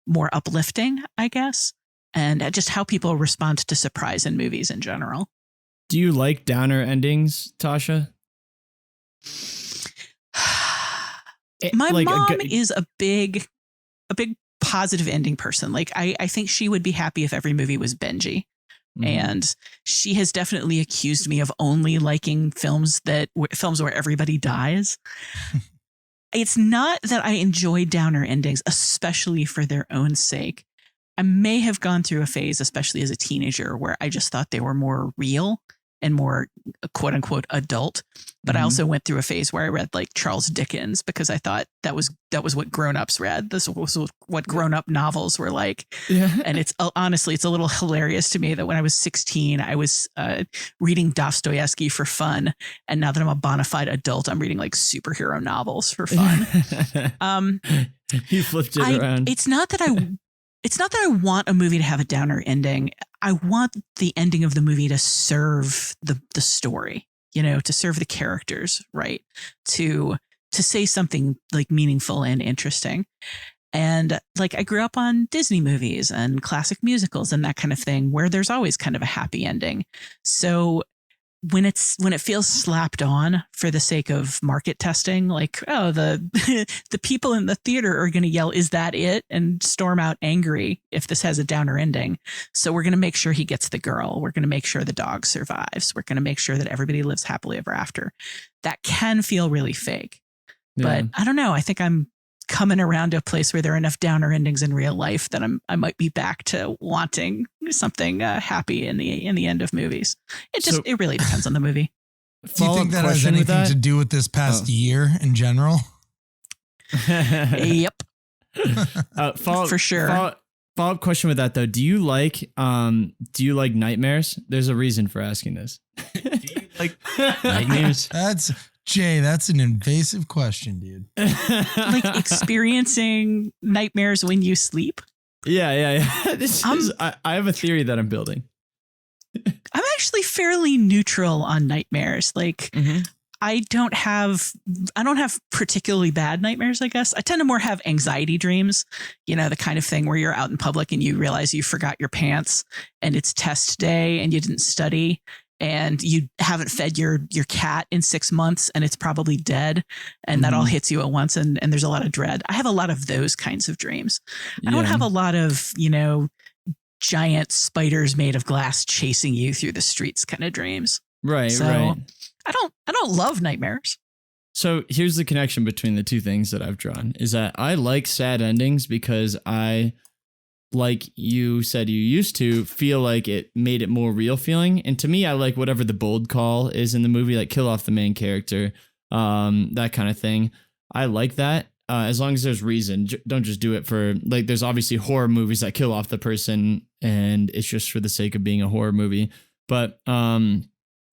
Speaker 2: more uplifting, I guess, and just how people respond to surprise in movies in general.
Speaker 1: Do you like downer endings, Tasha?
Speaker 2: My mom is a big positive ending person. Like I think she would be happy if every movie was Benji. And she has definitely accused me of only liking films where everybody dies. It's not that I enjoy downer endings, especially for their own sake. I may have gone through a phase, especially as a teenager, where I just thought they were more real and more quote unquote adult. But I also went through a phase where I read like Charles Dickens because I thought that was what grown-ups read. This was what grown-up novels were like. Yeah. And it's honestly, it's a little hilarious to me that when I was 16, I was reading Dostoevsky for fun. And now that I'm a bona fide adult, I'm reading like superhero novels for fun.
Speaker 1: You flipped it around.
Speaker 2: It's not that I want a movie to have a downer ending. I want the ending of the movie to serve the story, to serve the characters, right? To say something like meaningful and interesting. And like I grew up on Disney movies and classic musicals and that kind of thing where there's always kind of a happy ending. So when it feels slapped on for the sake of market testing, like, oh, the the people in the theater are going to yell, "Is that it?" and storm out angry if this has a downer ending. So we're going to make sure he gets the girl. We're going to make sure the dog survives. We're going to make sure that everybody lives happily ever after. That can feel really fake.
Speaker 1: Yeah.
Speaker 2: But I don't know. I think I'm coming around to a place where there are enough downer endings in real life that I might be back to wanting something happy in the end of movies. It really depends on the movie.
Speaker 4: Do you think that has anything to do with this past year in general?
Speaker 2: Yep. For sure.
Speaker 1: Follow-up question with that though. Do you like nightmares? There's a reason for asking this. Do you like nightmares?
Speaker 4: That's an invasive question, dude.
Speaker 2: Like experiencing nightmares when you sleep?
Speaker 1: Yeah. I have a theory that I'm building.
Speaker 2: I'm actually fairly neutral on nightmares. Like, I don't have particularly bad nightmares, I guess. I tend to more have anxiety dreams, the kind of thing where you're out in public and you realize you forgot your pants and it's test day and you didn't study. And you haven't fed your cat in 6 months and it's probably dead. And that all hits you at once. And there's a lot of dread. I have a lot of those kinds of dreams. I don't have a lot of, giant spiders made of glass chasing you through the streets kind of dreams.
Speaker 1: Right.
Speaker 2: I don't love nightmares.
Speaker 1: So here's the connection between the two things that I've drawn is that I like sad endings because like you said you used to feel like it made it more real feeling. And to me, I like whatever the bold call is in the movie, like kill off the main character, that kind of thing. I like that as long as there's reason. Don't just do it for like, there's obviously horror movies that kill off the person and it's just for the sake of being a horror movie. But I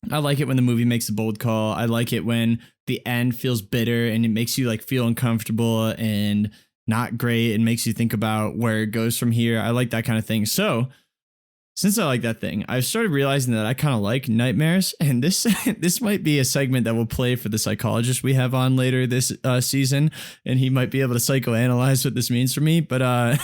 Speaker 1: like it when the movie makes a bold call. I like it when the end feels bitter and it makes you like feel uncomfortable and not great. It makes you think about where it goes from here. I like that kind of thing. So since I like that thing, I've started realizing that I kind of like nightmares. And this might be a segment that will play for the psychologist we have on later this season. And he might be able to psychoanalyze what this means for me. But I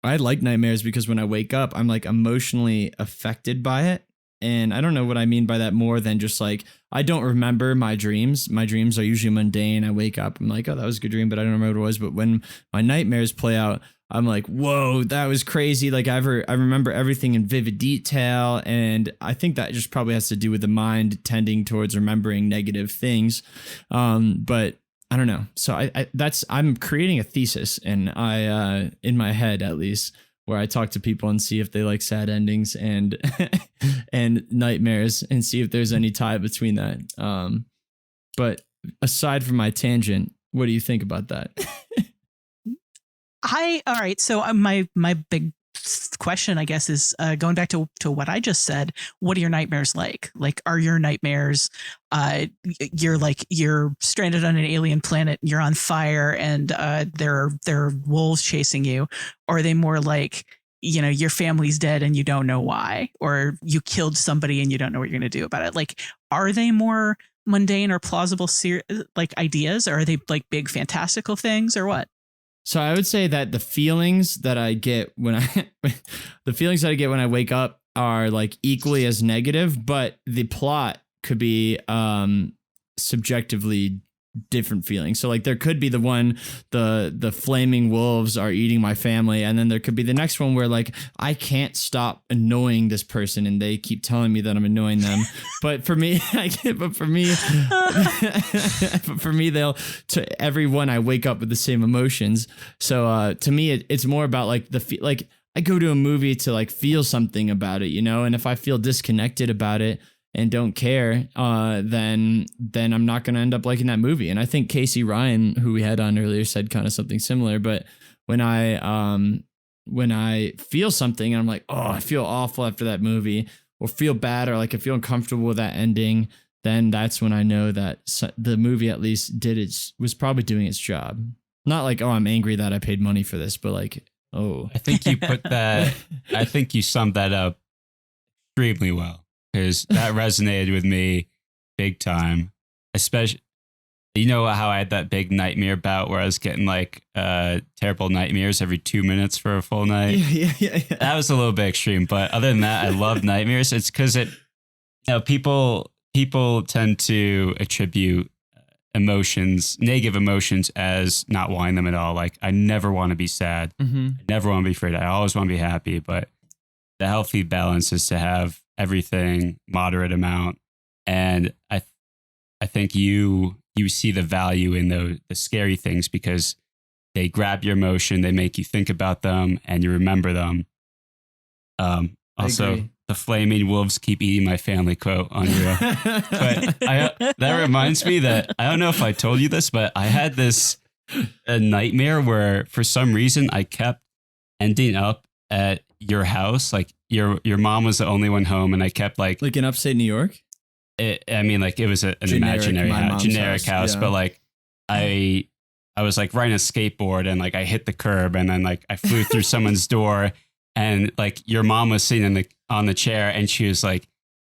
Speaker 1: like nightmares because when I wake up, I'm like emotionally affected by it. And I don't know what I mean by that more than just like, I don't remember my dreams. My dreams are usually mundane. I wake up, I'm like, oh, that was a good dream, but I don't remember what it was. But when my nightmares play out, I'm like, whoa, that was crazy. Like I remember everything in vivid detail. And I think that just probably has to do with the mind tending towards remembering negative things. But I don't know. So I'm creating a thesis and in my head, at least, where I talk to people and see if they like sad endings and and nightmares and see if there's any tie between that. But aside from my tangent, what do you think about that?
Speaker 2: All right. So my big question, I guess, is going back to what I just said. What are your nightmares like? Like, are your nightmares you're stranded on an alien planet, you're on fire, and there are wolves chasing you? Or are they more like, your family's dead and you don't know why, or you killed somebody and you don't know what you're going to do about it? Like, are they more mundane or plausible like ideas, or are they like big fantastical things, or what?
Speaker 1: So I would say that the feelings that I get when I wake up are like equally as negative, but the plot could be subjectively different feelings. So like there could be the flaming wolves are eating my family, and then there could be the next one where like I can't stop annoying this person and they keep telling me that I'm annoying them. But for me, everyone I wake up with the same emotions. So to me, it's more about like like I go to a movie to like feel something about it, and if I feel disconnected about it and don't care, then I'm not going to end up liking that movie. And I think Casey Ryan, who we had on earlier, said kind of something similar. But when I feel something and I'm like, oh, I feel awful after that movie, or feel bad, or like I feel uncomfortable with that ending, then that's when I know that the movie at least was probably doing its job. Not like, oh, I'm angry that I paid money for this, but like, oh.
Speaker 3: I think you summed that up extremely well. Because that resonated with me big time, especially You know how I had that big nightmare bout where I was getting like terrible nightmares every 2 minutes for a full night?
Speaker 1: Yeah.
Speaker 3: That was a little bit extreme, but other than that, I love nightmares. It's because people tend to attribute negative emotions as not wanting them at all. Like, I never want to be sad.
Speaker 1: Mm-hmm.
Speaker 3: I never want to be afraid. I always want to be happy. But the healthy balance is to have everything moderate amount. And I think you see the value in the scary things because they grab your emotion, they make you think about them, and you remember them. Also, the flaming wolves keep eating my family quote on you. But that reminds me that, I don't know if I told you this, but I had a nightmare where for some reason I kept ending up at your house. Like your mom was the only one home, and I kept like
Speaker 1: in upstate New York.
Speaker 3: It was an imaginary generic house, yeah. But like I was like riding a skateboard and like I hit the curb and then like I flew through someone's door, and like your mom was sitting on the chair and she was like,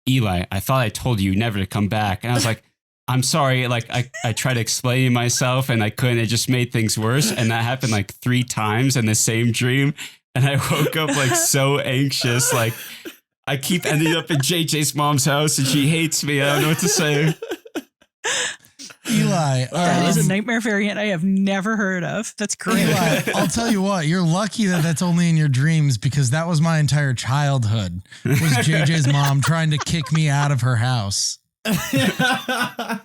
Speaker 3: "Eli, I thought I told you never to come back." And I was like, "I'm sorry." Like I tried to explain myself and I couldn't. It just made things worse. And that happened like 3 times in the same dream. And I woke up like so anxious, like I keep ending up in JJ's mom's house and she hates me. I don't know what to say.
Speaker 4: Eli,
Speaker 2: that is a nightmare variant I have never heard of. That's great.
Speaker 4: Eli, I'll tell you what, you're lucky that that's only in your dreams, because that was my entire childhood, was JJ's mom trying to kick me out of her house.
Speaker 1: That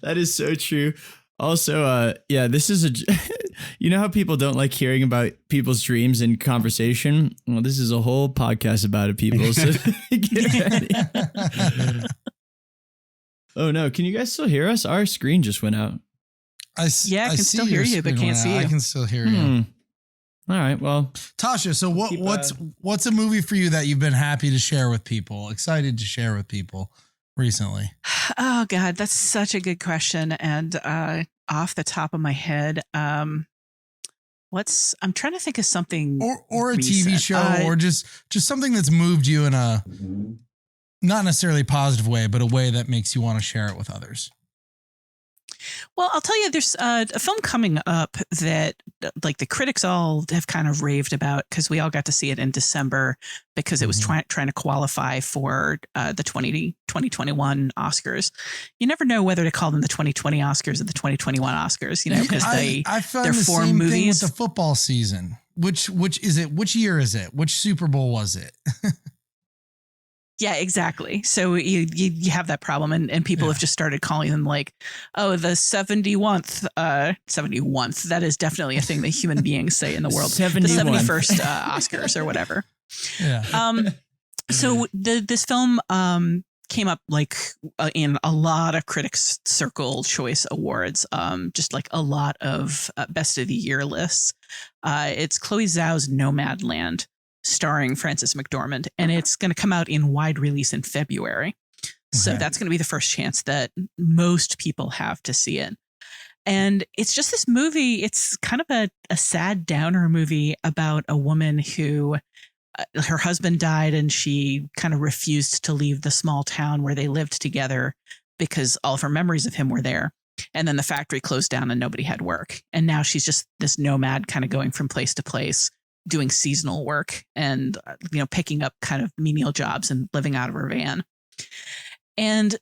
Speaker 1: is so true. Also, this is you know how people don't like hearing about people's dreams in conversation? Well, this is a whole podcast about it, people. So get ready. Oh no, can you guys still hear us? Our screen just went out.
Speaker 2: I can still hear you, but can't see you.
Speaker 4: I can still hear you.
Speaker 1: All right, well.
Speaker 4: Tasha, so what's a movie for you that you've been happy to share with people, excited to share with people recently?
Speaker 2: Oh God, that's such a good question. And off the top of my head, I'm trying to think of something,
Speaker 4: or a
Speaker 2: recent.
Speaker 4: TV show, or just something that's moved you in a not necessarily positive way, but a way that makes you want to share it with others.
Speaker 2: Well, I'll tell you, there's a film coming up that like the critics all have kind of raved about, because we all got to see it in December because it was trying to qualify for the 2021 Oscars. You never know whether to call them the 2020 Oscars or the 2021 Oscars, because
Speaker 4: I found they're the same movies. Thing with the football season. Which is it? Which year is it? Which Super Bowl was it?
Speaker 2: Yeah, exactly. So you have that problem, and people have just started calling them like, oh, the 71th. That is definitely a thing that human beings say in the world. 71. The 71st Oscars or whatever. Yeah. So this film came up like in a lot of critics' circle choice awards. Just like a lot of best of the year lists. It's Chloe Zhao's Nomadland, starring Frances McDormand, and it's going to come out in wide release in February. So that's going to be the first chance that most people have to see it. And it's just this movie. It's kind of a sad downer movie about a woman who her husband died and she kind of refused to leave the small town where they lived together because all of her memories of him were there. And then the factory closed down and nobody had work. And now she's just this nomad kind of going from place to place, doing seasonal work and, picking up kind of menial jobs and living out of her van. And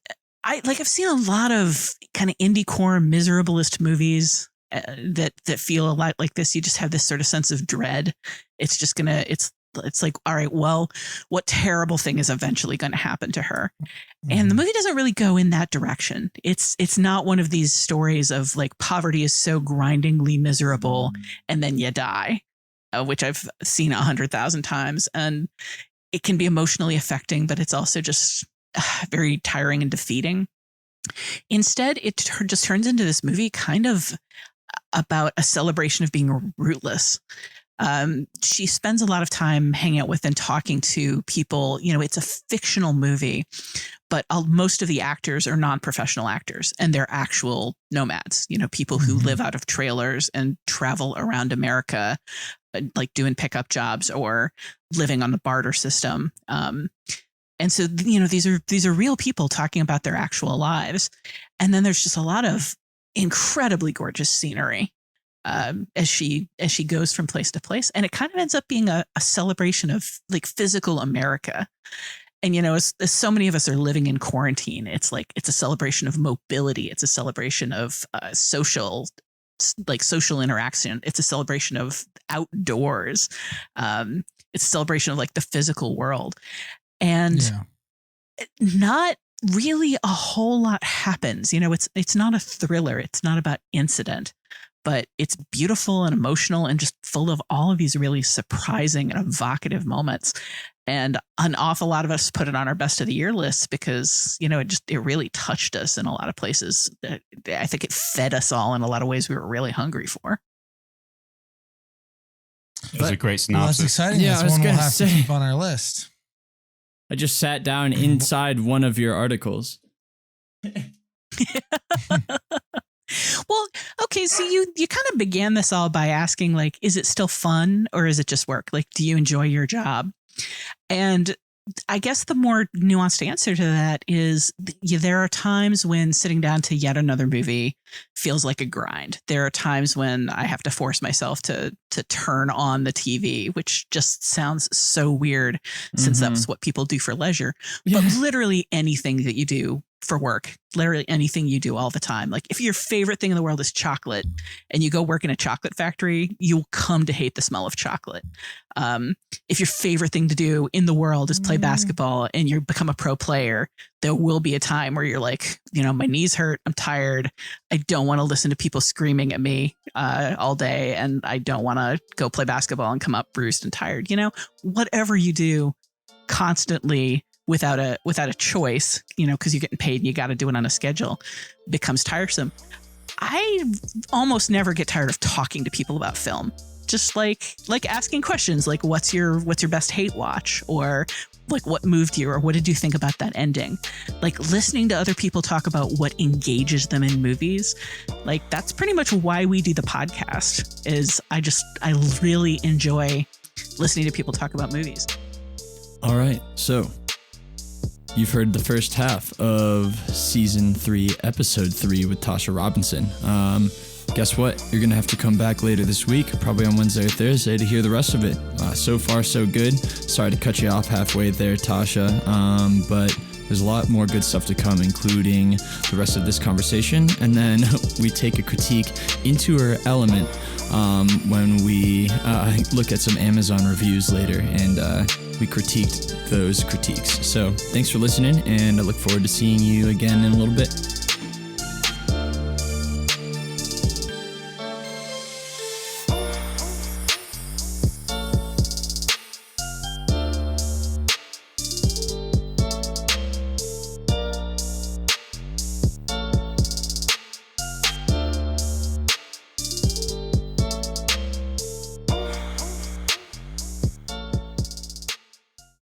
Speaker 2: I've seen a lot of kind of indie-core miserablest movies that feel a lot like this. You just have this sort of sense of dread. It's just it's like, all right, well, what terrible thing is eventually going to happen to her? And the movie doesn't really go in that direction. It's not one of these stories of like poverty is so grindingly miserable and then you die. Which I've seen 100,000 times, and it can be emotionally affecting, but it's also just very tiring and defeating. Instead, it just turns into this movie kind of about a celebration of being rootless. She spends a lot of time hanging out with and talking to people. It's a fictional movie, but most of the actors are non-professional actors, and they're actual nomads, people who live out of trailers and travel around America, like doing pickup jobs or living on the barter system. And so, these are real people talking about their actual lives. And then there's just a lot of incredibly gorgeous scenery as she goes from place to place. And it kind of ends up being a celebration of like physical America. And, as so many of us are living in quarantine, it's a celebration of mobility. It's a celebration of social interaction. It's a celebration of outdoors. It's a celebration of like the physical world. And not really a whole lot happens. It's not a thriller. It's not about incident, but it's beautiful and emotional and just full of all of these really surprising and evocative moments. And an awful lot of us put it on our best of the year lists because, it really touched us in a lot of places. I think it fed us all in a lot of ways we were really hungry for.
Speaker 3: It was a great synopsis.
Speaker 4: Well, that's exciting.
Speaker 1: Yeah,
Speaker 4: That's one we'll have to keep on our list.
Speaker 1: I just sat down inside one of your articles.
Speaker 2: Well, okay, so you kind of began this all by asking, like, is it still fun or is it just work? Like, do you enjoy your job? And I guess the more nuanced answer to that is there are times when sitting down to yet another movie feels like a grind. There are times when I have to force myself to turn on the TV, which just sounds so weird since that's what people do for leisure. But literally anything that you do for work, literally anything you do all the time. Like if your favorite thing in the world is chocolate and you go work in a chocolate factory, you'll come to hate the smell of chocolate. If your favorite thing to do in the world is play basketball and you become a pro player, there will be a time where you're like, my knees hurt. I'm tired. I don't want to listen to people screaming at me all day. And I don't want to go play basketball and come up bruised and tired. Whatever you do constantly without a choice, because you're getting paid and you got to do it on a schedule, becomes tiresome. I almost never get tired of talking to people about film. Just like asking questions like, what's your best hate watch? Or like, what moved you? Or what did you think about that ending? Like listening to other people talk about what engages them in movies. Like that's pretty much why we do the podcast. Is I really enjoy listening to people talk about movies. All
Speaker 1: right. So you've heard the first half of season 3, episode 3 with Tasha Robinson. Guess what? You're going to have to come back later this week, probably on Wednesday or Thursday, to hear the rest of it. So far, so good. Sorry to cut you off halfway there, Tasha, but there's a lot more good stuff to come, including the rest of this conversation. And then we take a critique into her element when we look at some Amazon reviews later, and we critiqued those critiques. So thanks for listening, and I look forward to seeing you again in a little bit.